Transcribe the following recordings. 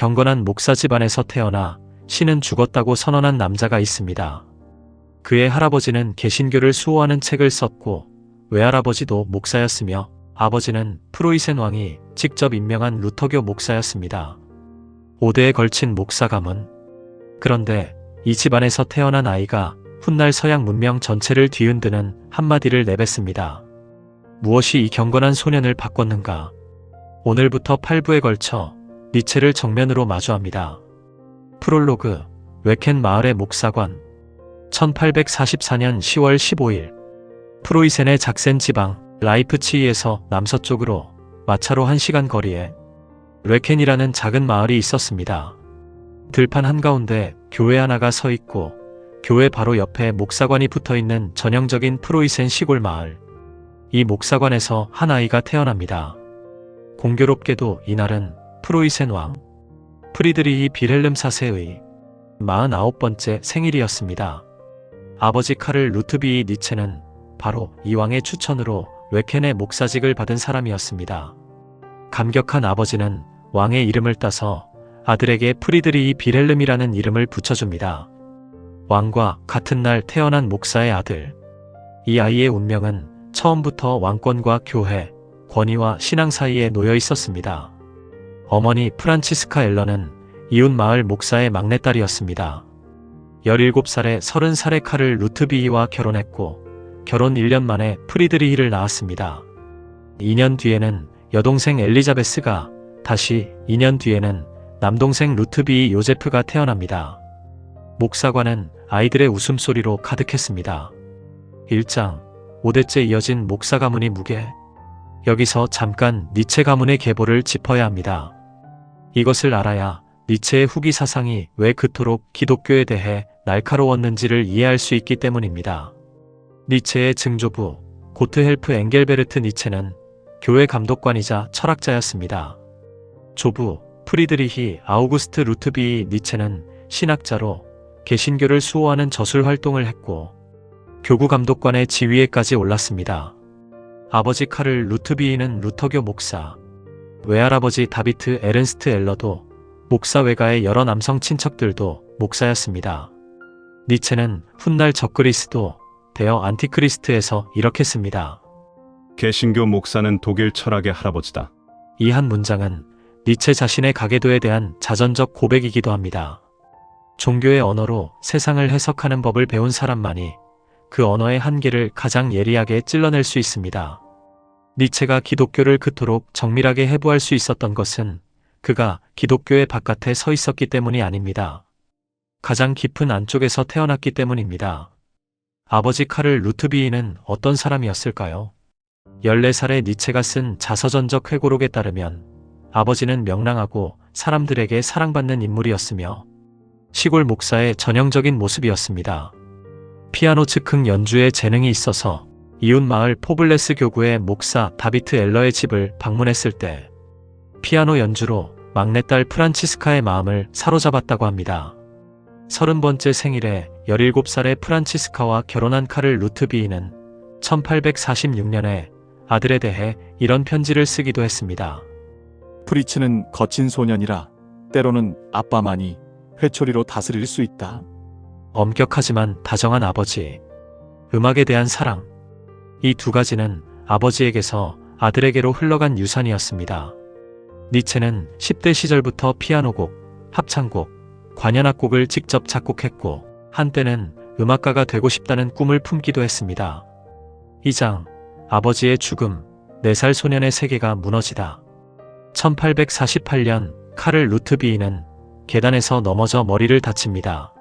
경건한 목사 집안에서 태어나 신은 죽었다고 선언한 남자가 있습니다. 그의 할아버지는 개신교를 수호하는 책을 썼고 외할아버지도 목사였으며 아버지는 프로이센 왕이 직접 임명한 루터교 목사였습니다. 5대에 걸친 목사 가문. 그런데 이 집안에서 태어난 아이가 훗날 서양 문명 전체를 뒤흔드는 한마디를 내뱉습니다. 무엇이 이 경건한 소년을 바꿨는가? 오늘부터 8부에 걸쳐 니체를 정면으로 마주합니다. 프롤로그, 웨켄 마을의 목사관. 1844년 10월 15일 프로이센의 작센 지방 라이프치히에서 남서쪽으로 마차로 1시간 거리에 웨켄이라는 작은 마을이 있었습니다. 들판 한가운데 교회 하나가 서 있고 교회 바로 옆에 목사관이 붙어있는 전형적인 프로이센 시골 마을. 이 목사관에서 한 아이가 태어납니다. 공교롭게도 이날은 프로이센 왕 프리드리히 빌헬름 4세의 49번째 생일이었습니다. 아버지 카를 루트비히 니체는 바로 이 왕의 추천으로 웨켄의 목사직을 받은 사람이었습니다. 감격한 아버지는 왕의 이름을 따서 아들에게 프리드리히 빌헬름이라는 이름을 붙여줍니다. 왕과 같은 날 태어난 목사의 아들. 이 아이의 운명은 처음부터 왕권과 교회, 권위와 신앙 사이에 놓여 있었습니다. 어머니 프란치스카 엘러는 이웃 마을 목사의 막내딸이었습니다. 17살에 30살의 카를 루트비히와 결혼했고 결혼 1년 만에 프리드리히를 낳았습니다. 2년 뒤에는 여동생 엘리자베스가, 다시 2년 뒤에는 남동생 루트비히 요제프가 태어납니다. 목사관은 아이들의 웃음소리로 가득했습니다. 1장, 5대째 이어진 목사 가문의 무게. 여기서 잠깐 니체 가문의 계보를 짚어야 합니다. 이것을 알아야 니체의 후기 사상이 왜 그토록 기독교에 대해 날카로웠는지를 이해할 수 있기 때문입니다. 니체의 증조부 고트헬프 엥겔베르트 니체는 교회 감독관이자 철학자였습니다. 조부 프리드리히 아우구스트 루트비히 니체는 신학자로 개신교를 수호하는 저술 활동을 했고 교구 감독관의 지위에까지 올랐습니다. 아버지 카를 루트비히는 루터교 목사, 외할아버지 다비트 에른스트 엘러도 목사 외가의 여러 남성 친척들도 목사였습니다. 니체는 훗날 적그리스도 대어 안티크리스트에서 이렇게 씁니다. 개신교 목사는 독일 철학의 할아버지다. 이 한 문장은 니체 자신의 가계도에 대한 자전적 고백이기도 합니다. 종교의 언어로 세상을 해석하는 법을 배운 사람만이 그 언어의 한계를 가장 예리하게 찔러낼 수 있습니다. 니체가 기독교를 그토록 정밀하게 해부할 수 있었던 것은 그가 기독교의 바깥에 서 있었기 때문이 아닙니다. 가장 깊은 안쪽에서 태어났기 때문입니다. 아버지 카를 루트비히는 어떤 사람이었을까요? 14살의 니체가 쓴 자서전적 회고록에 따르면 아버지는 명랑하고 사람들에게 사랑받는 인물이었으며 시골 목사의 전형적인 모습이었습니다. 피아노 즉흥 연주에 재능이 있어서 이웃 마을 포블레스 교구의 목사 다비트 엘러의 집을 방문했을 때 피아노 연주로 막내딸 프란치스카의 마음을 사로잡았다고 합니다. 30번째 생일에 17살의 프란치스카와 결혼한 카를 루트비히는 1846년에 아들에 대해 이런 편지를 쓰기도 했습니다. 프리츠는 거친 소년이라 때로는 아빠만이 회초리로 다스릴 수 있다. 엄격하지만 다정한 아버지. 음악에 대한 사랑. 이 두 가지는 아버지에게서 아들에게로 흘러간 유산이었습니다. 니체는 10대 시절부터 피아노곡, 합창곡, 관현악곡을 직접 작곡했고 한때는 음악가가 되고 싶다는 꿈을 품기도 했습니다. 2장, 아버지의 죽음, 4살 소년의 세계가 무너지다. 1848년 카를 루트비히는 계단에서 넘어져 머리를 다칩니다.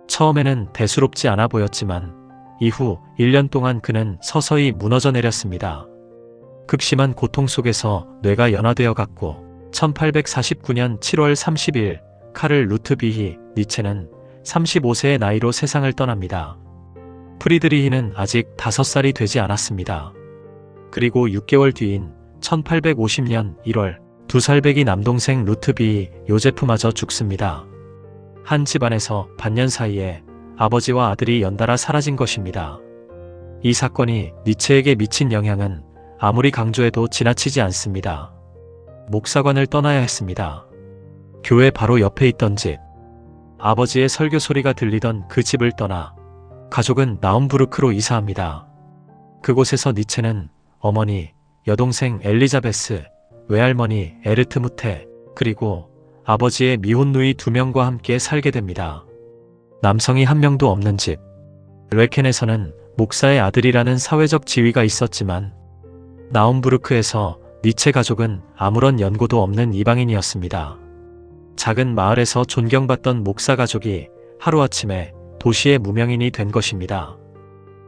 처음에는 대수롭지 않아 보였지만 이후 1년 동안 그는 서서히 무너져 내렸습니다. 극심한 고통 속에서 뇌가 연화되어 갔고 1849년 7월 30일 카를 루트비히 니체는 35세의 나이로 세상을 떠납니다. 프리드리히는 아직 5살이 되지 않았습니다. 그리고 6개월 뒤인 1850년 1월 2살배기 남동생 루트비히 요제프마저 죽습니다. 한 집안에서 반년 사이에 아버지와 아들이 연달아 사라진 것입니다. 이 사건이 니체에게 미친 영향은 아무리 강조해도 지나치지 않습니다. 목사관을 떠나야 했습니다. 교회 바로 옆에 있던 집. 아버지의 설교 소리가 들리던 그 집을 떠나 가족은 나움부르크로 이사합니다. 그곳에서 니체는 어머니, 여동생 엘리자베스, 외할머니 에르트무테, 그리고 아버지의 미혼 누이 2명과 함께 살게 됩니다. 남성이 한 명도 없는 집. 레켄에서는 목사의 아들이라는 사회적 지위가 있었지만 나움부르크에서 니체 가족은 아무런 연고도 없는 이방인이었습니다. 작은 마을에서 존경받던 목사 가족이 하루아침에 도시의 무명인이 된 것입니다.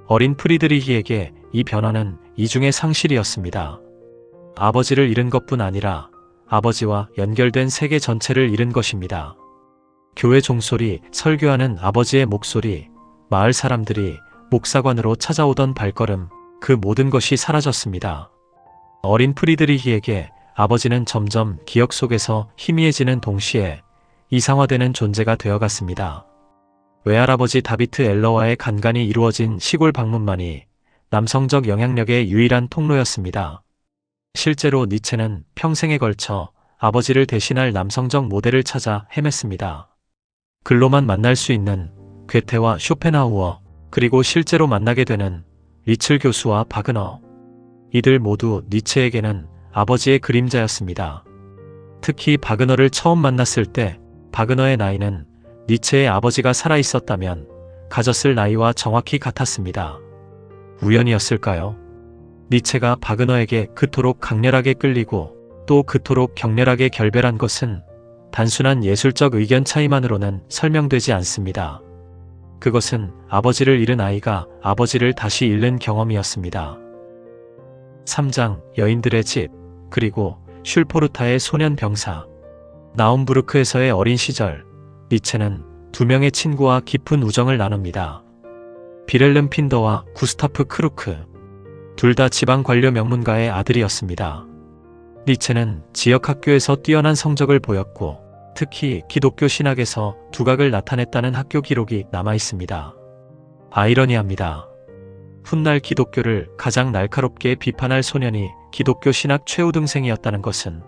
어린 프리드리히에게 이 변화는 이중의 상실이었습니다. 아버지를 잃은 것뿐 아니라 아버지와 연결된 세계 전체를 잃은 것입니다. 교회 종소리, 설교하는 아버지의 목소리, 마을 사람들이 목사관으로 찾아오던 발걸음, 그 모든 것이 사라졌습니다. 어린 프리드리히에게 아버지는 점점 기억 속에서 희미해지는 동시에 이상화되는 존재가 되어갔습니다. 외할아버지 다비트 엘러와의 간간히 이루어진 시골 방문만이 남성적 영향력의 유일한 통로였습니다. 실제로 니체는 평생에 걸쳐 아버지를 대신할 남성적 모델을 찾아 헤맸습니다. 글로만 만날 수 있는 괴테와 쇼펜하우어, 그리고 실제로 만나게 되는 리츠 교수와 바그너. 이들 모두 니체에게는 아버지의 그림자였습니다. 특히 바그너를 처음 만났을 때 바그너의 나이는 니체의 아버지가 살아있었다면 가졌을 나이와 정확히 같았습니다. 우연이었을까요? 니체가 바그너에게 그토록 강렬하게 끌리고 또 그토록 격렬하게 결별한 것은 단순한 예술적 의견 차이만으로는 설명되지 않습니다. 그것은 아버지를 잃은 아이가 아버지를 다시 잃는 경험이었습니다. 3장 여인들의 집, 그리고 슐포르타의 소년 병사. 나움부르크에서의 어린 시절, 니체는 2명의 친구와 깊은 우정을 나눕니다. 비렐름 핀더와 구스타프 크루크. 둘 다 지방 관료 명문가의 아들이었습니다. 니체는 지역 학교에서 뛰어난 성적을 보였고 특히 기독교 신학에서 두각을 나타냈다는 학교 기록이 남아있습니다. 아이러니합니다. 훗날 기독교를 가장 날카롭게 비판할 소년이 기독교 신학 최우등생이었다는 것은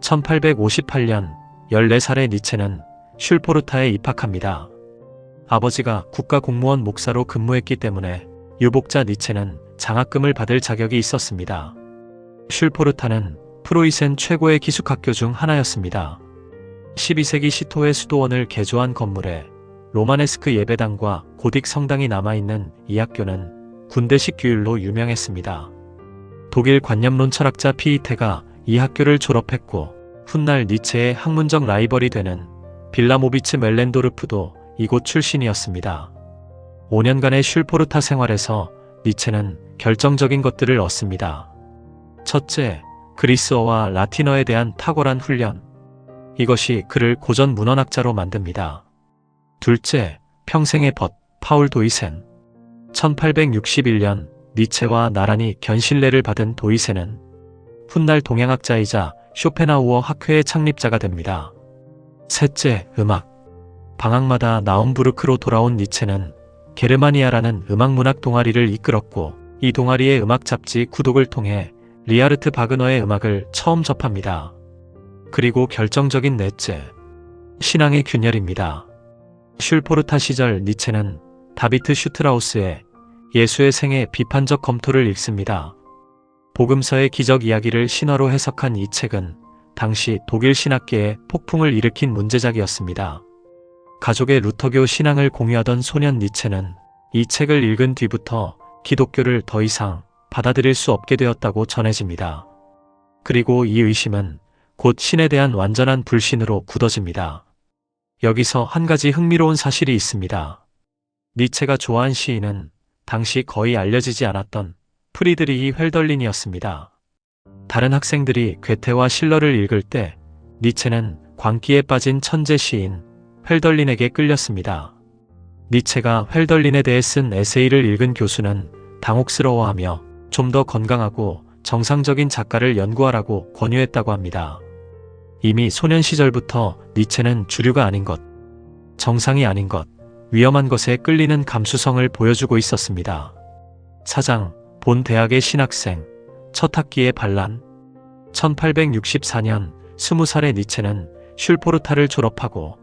1858년 14살의 니체는 슐포르타에 입학합니다. 아버지가 국가공무원 목사로 근무했기 때문에 유복자 니체는 장학금을 받을 자격이 있었습니다. 슐포르타는 프로이센 최고의 기숙학교 중 하나였습니다. 12세기 시토의 수도원을 개조한 건물에 로마네스크 예배당과 고딕 성당이 남아있는 이 학교는 군대식 규율로 유명했습니다. 독일 관념론 철학자 피이테가 이 학교를 졸업했고 훗날 니체의 학문적 라이벌이 되는 빌라모비츠 멜렌도르프도 이곳 출신이었습니다. 5년간의 슐포르타 생활에서 니체는 결정적인 것들을 얻습니다. 첫째, 그리스어와 라틴어에 대한 탁월한 훈련. 이것이 그를 고전 문헌학자로 만듭니다. 둘째, 평생의 벗, 파울 도이센. 1861년 니체와 나란히 견신례를 받은 도이센은 훗날 동양학자이자 쇼펜하우어 학회의 창립자가 됩니다. 셋째, 음악. 방학마다 나움부르크로 돌아온 니체는 게르마니아라는 음악문학 동아리를 이끌었고 이 동아리의 음악 잡지 구독을 통해 리하르트 바그너의 음악을 처음 접합니다. 그리고 결정적인 넷째, 신앙의 균열입니다. 슐포르타 시절 니체는 다비트 슈트라우스의 예수의 생애 비판적 검토를 읽습니다. 복음서의 기적 이야기를 신화로 해석한 이 책은 당시 독일 신학계에 폭풍을 일으킨 문제작이었습니다. 가족의 루터교 신앙을 공유하던 소년 니체는 이 책을 읽은 뒤부터 기독교를 더 이상 받아들일 수 없게 되었다고 전해집니다. 그리고 이 의심은 곧 신에 대한 완전한 불신으로 굳어집니다. 여기서 한 가지 흥미로운 사실이 있습니다. 니체가 좋아한 시인은 당시 거의 알려지지 않았던 프리드리히 훸덜린이었습니다. 다른 학생들이 괴테와 실러를 읽을 때 니체는 광기에 빠진 천재 시인 훸덜린에게 끌렸습니다. 니체가 훸덜린에 대해 쓴 에세이를 읽은 교수는 당혹스러워하며 좀 더 건강하고 정상적인 작가를 연구하라고 권유했다고 합니다. 이미 소년 시절부터 니체는 주류가 아닌 것, 정상이 아닌 것, 위험한 것에 끌리는 감수성을 보여주고 있었습니다. 사장, 본 대학의 신학생, 첫 학기의 반란. 1864년 20살의 니체는 슐포르타를 졸업하고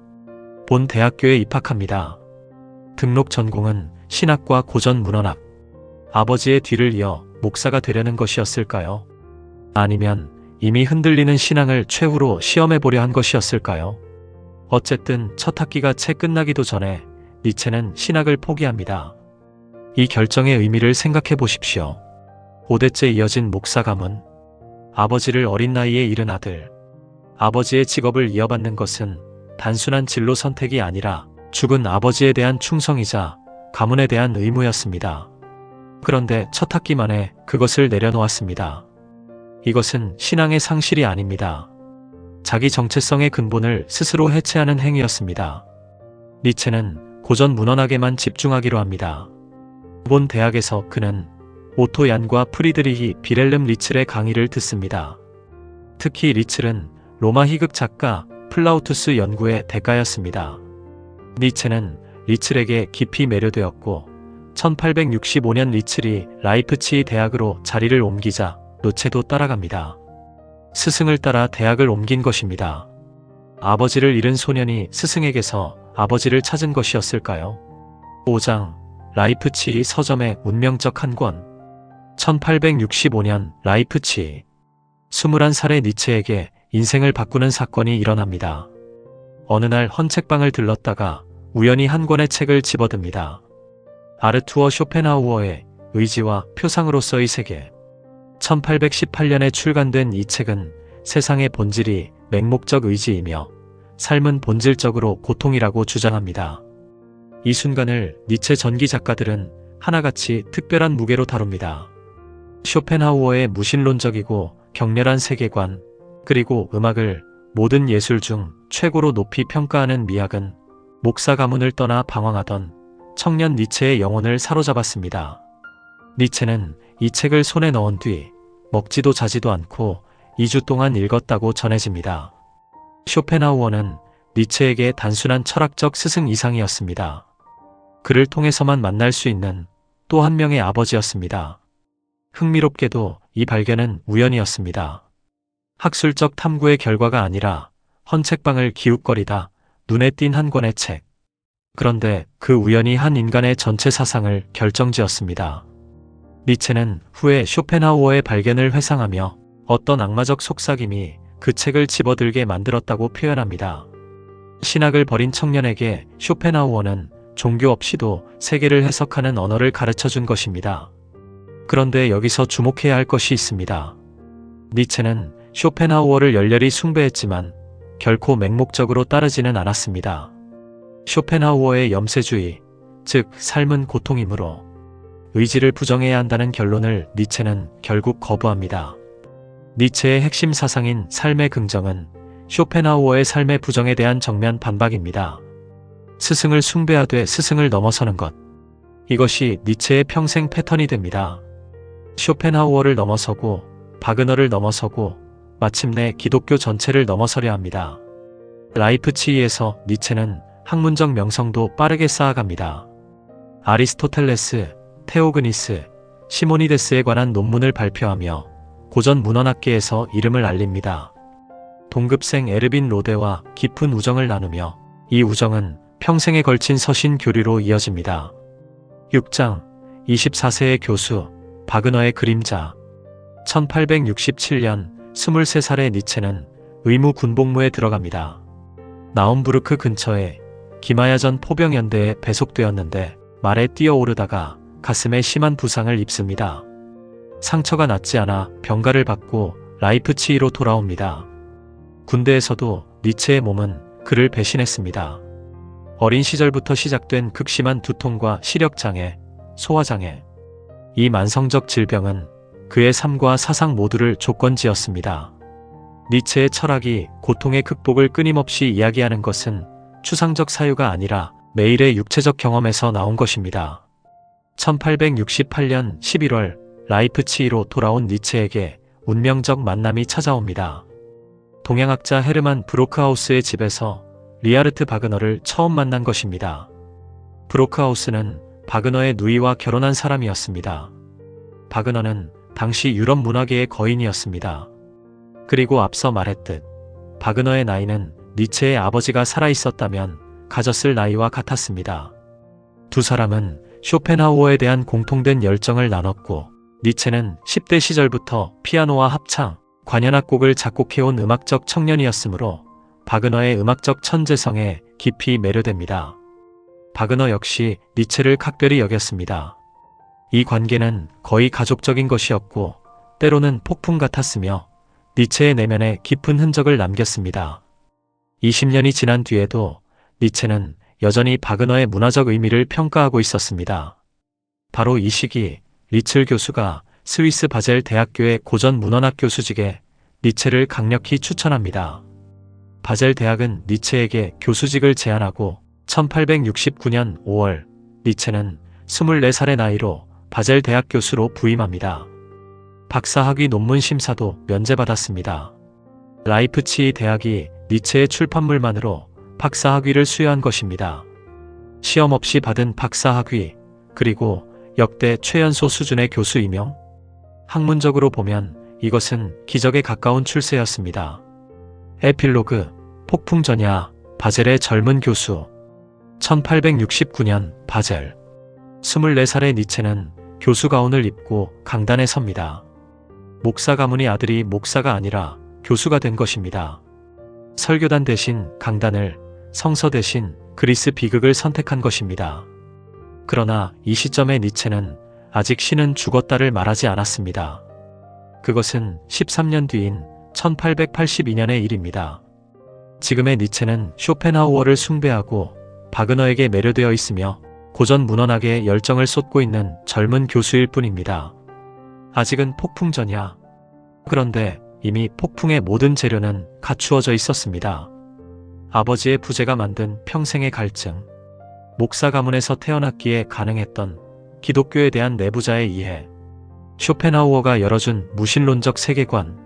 본 대학교에 입학합니다. 등록 전공은 신학과 고전 문헌학. 아버지의 뒤를 이어 목사가 되려는 것이었을까요? 아니면 이미 흔들리는 신앙을 최후로 시험해보려 한 것이었을까요? 어쨌든 첫 학기가 채 끝나기도 전에 니체는 신학을 포기합니다. 이 결정의 의미를 생각해 보십시오. 5대째 이어진 목사 가문, 아버지를 어린 나이에 잃은 아들, 아버지의 직업을 이어받는 것은 단순한 진로 선택이 아니라 죽은 아버지에 대한 충성이자 가문에 대한 의무였습니다. 그런데 첫 학기 만에 그것을 내려놓았습니다. 이것은 신앙의 상실이 아닙니다. 자기 정체성의 근본을 스스로 해체하는 행위였습니다. 니체는 고전 문헌학에만 집중하기로 합니다. 본 대학에서 그는 오토 얀과 프리드리히 비렐름 리츠의 강의를 듣습니다. 특히 리츠는 로마 희극 작가 플라우투스 연구의 대가였습니다. 니체는 리츠에게 깊이 매료되었고 1865년 리츠이 라이프치히 대학으로 자리를 옮기자 노체도 따라갑니다. 스승을 따라 대학을 옮긴 것입니다. 아버지를 잃은 소년이 스승에게서 아버지를 찾은 것이었을까요? 5장 라이프치히 서점의 운명적 한 권. 1865년 라이프치히. 21살의 니체에게 인생을 바꾸는 사건이 일어납니다. 어느 날 헌책방을 들렀다가 우연히 한 권의 책을 집어듭니다. 아르투어 쇼펜하우어의 의지와 표상으로서의 세계. 1818년에 출간된 이 책은 세상의 본질이 맹목적 의지이며 삶은 본질적으로 고통이라고 주장합니다. 이 순간을 니체 전기 작가들은 하나같이 특별한 무게로 다룹니다. 쇼펜하우어의 무신론적이고 격렬한 세계관, 그리고 음악을 모든 예술 중 최고로 높이 평가하는 미학은 목사 가문을 떠나 방황하던 청년 니체의 영혼을 사로잡았습니다. 니체는 이 책을 손에 넣은 뒤 먹지도 자지도 않고 2주 동안 읽었다고 전해집니다. 쇼펜하우어는 니체에게 단순한 철학적 스승 이상이었습니다. 그를 통해서만 만날 수 있는 또 한 명의 아버지였습니다. 흥미롭게도 이 발견은 우연이었습니다. 학술적 탐구의 결과가 아니라 헌책방을 기웃거리다 눈에 띈 한 권의 책. 그런데 그 우연이 한 인간의 전체 사상을 결정지었습니다. 니체는 후에 쇼펜하우어의 발견을 회상하며 어떤 악마적 속삭임이 그 책을 집어들게 만들었다고 표현합니다. 신학을 버린 청년에게 쇼펜하우어는 종교 없이도 세계를 해석하는 언어를 가르쳐준 것입니다. 그런데 여기서 주목해야 할 것이 있습니다. 니체는 쇼펜하우어를 열렬히 숭배했지만 결코 맹목적으로 따르지는 않았습니다. 쇼펜하우어의 염세주의, 즉 삶은 고통이므로 의지를 부정해야 한다는 결론을 니체는 결국 거부합니다. 니체의 핵심 사상인 삶의 긍정은 쇼펜하우어의 삶의 부정에 대한 정면 반박입니다. 스승을 숭배하되 스승을 넘어서는 것. 이것이 니체의 평생 패턴이 됩니다. 쇼펜하우어를 넘어서고 바그너를 넘어서고 마침내 기독교 전체를 넘어서려 합니다. 라이프치히에서 니체는 학문적 명성도 빠르게 쌓아갑니다. 아리스토텔레스, 테오그니스, 시모니데스에 관한 논문을 발표하며 고전 문헌학계에서 이름을 알립니다. 동급생 에르빈 로데와 깊은 우정을 나누며 이 우정은 평생에 걸친 서신 교류로 이어집니다. 6장 24세의 교수, 바그너의 그림자. 1867년 23살의 니체는 의무 군복무에 들어갑니다. 나움부르크 근처에 기마야전 포병연대에 배속되었는데 말에 뛰어오르다가 가슴에 심한 부상을 입습니다. 상처가 낫지 않아 병가를 받고 라이프치히로 돌아옵니다. 군대에서도 니체의 몸은 그를 배신했습니다. 어린 시절부터 시작된 극심한 두통과 시력장애, 소화장애. 이 만성적 질병은 그의 삶과 사상 모두를 조건지었습니다. 니체의 철학이 고통의 극복을 끊임없이 이야기하는 것은 추상적 사유가 아니라 매일의 육체적 경험에서 나온 것입니다. 1868년 11월 라이프치히로 돌아온 니체에게 운명적 만남이 찾아옵니다. 동양학자 헤르만 브로크하우스의 집에서 리하르트 바그너를 처음 만난 것입니다. 브로크하우스는 바그너의 누이와 결혼한 사람이었습니다. 바그너는 당시 유럽 문화계의 거인이었습니다. 그리고 앞서 말했듯 바그너의 나이는 니체의 아버지가 살아있었다면 가졌을 나이와 같았습니다. 두 사람은 쇼펜하우어에 대한 공통된 열정을 나눴고, 니체는 10대 시절부터 피아노와 합창, 관현악곡을 작곡해온 음악적 청년이었으므로 바그너의 음악적 천재성에 깊이 매료됩니다. 바그너 역시 니체를 각별히 여겼습니다. 이 관계는 거의 가족적인 것이었고 때로는 폭풍 같았으며 니체의 내면에 깊은 흔적을 남겼습니다. 20년이 지난 뒤에도 니체는 여전히 바그너의 문화적 의미를 평가하고 있었습니다. 바로 이 시기 리츠 교수가 스위스 바젤 대학교의 고전 문헌학 교수직에 니체를 강력히 추천합니다. 바젤 대학은 니체에게 교수직을 제안하고 1869년 5월 니체는 24살의 나이로 바젤 대학 교수로 부임합니다. 박사학위 논문 심사도 면제받았습니다. 라이프치히 대학이 니체의 출판물만으로 박사학위를 수여한 것입니다. 시험 없이 받은 박사학위, 그리고 역대 최연소 수준의 교수 임용? 학문적으로 보면 이것은 기적에 가까운 출세였습니다. 에필로그, 폭풍전야, 바젤의 젊은 교수. 1869년 바젤. 24살의 니체는 교수 가운을 입고 강단에 섭니다. 목사 가문의 아들이 목사가 아니라 교수가 된 것입니다. 설교단 대신 강단을, 성서 대신 그리스 비극을 선택한 것입니다. 그러나 이 시점에 니체는 아직 신은 죽었다를 말하지 않았습니다. 그것은 13년 뒤인 1882년의 일입니다. 지금의 니체는 쇼펜하우어를 숭배하고 바그너에게 매료되어 있으며 고전 문헌학에 열정을 쏟고 있는 젊은 교수일 뿐입니다. 아직은 폭풍전야. 그런데 이미 폭풍의 모든 재료는 갖추어져 있었습니다. 아버지의 부재가 만든 평생의 갈증, 목사 가문에서 태어났기에 가능했던 기독교에 대한 내부자의 이해, 쇼펜하우어가 열어준 무신론적 세계관,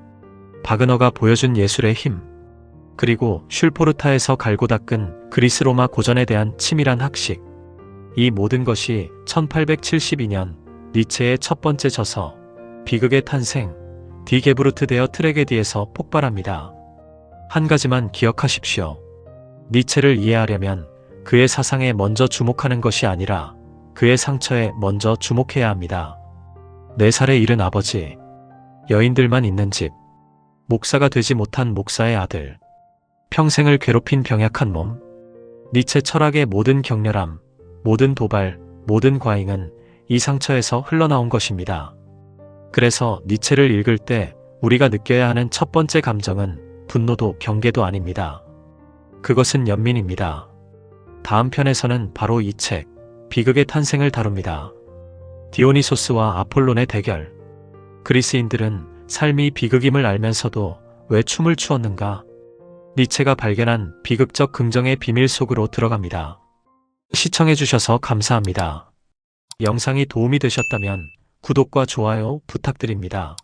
바그너가 보여준 예술의 힘, 그리고 슐포르타에서 갈고 닦은 그리스 로마 고전에 대한 치밀한 학식. 이 모든 것이 1872년 니체의 첫 번째 저서 비극의 탄생, 디 게브루트 데어 트레게디에서 폭발합니다. 한 가지만 기억하십시오. 니체를 이해하려면 그의 사상에 먼저 주목하는 것이 아니라 그의 상처에 먼저 주목해야 합니다. 4살에 이른 아버지, 여인들만 있는 집, 목사가 되지 못한 목사의 아들, 평생을 괴롭힌 병약한 몸. 니체 철학의 모든 격렬함, 모든 도발, 모든 과잉은 이 상처에서 흘러나온 것입니다. 그래서 니체를 읽을 때 우리가 느껴야 하는 첫 번째 감정은 분노도 경계도 아닙니다. 그것은 연민입니다. 다음 편에서는 바로 이 책, 비극의 탄생을 다룹니다. 디오니소스와 아폴론의 대결. 그리스인들은 삶이 비극임을 알면서도 왜 춤을 추었는가? 니체가 발견한 비극적 긍정의 비밀 속으로 들어갑니다. 시청해주셔서 감사합니다. 영상이 도움이 되셨다면 구독과 좋아요 부탁드립니다.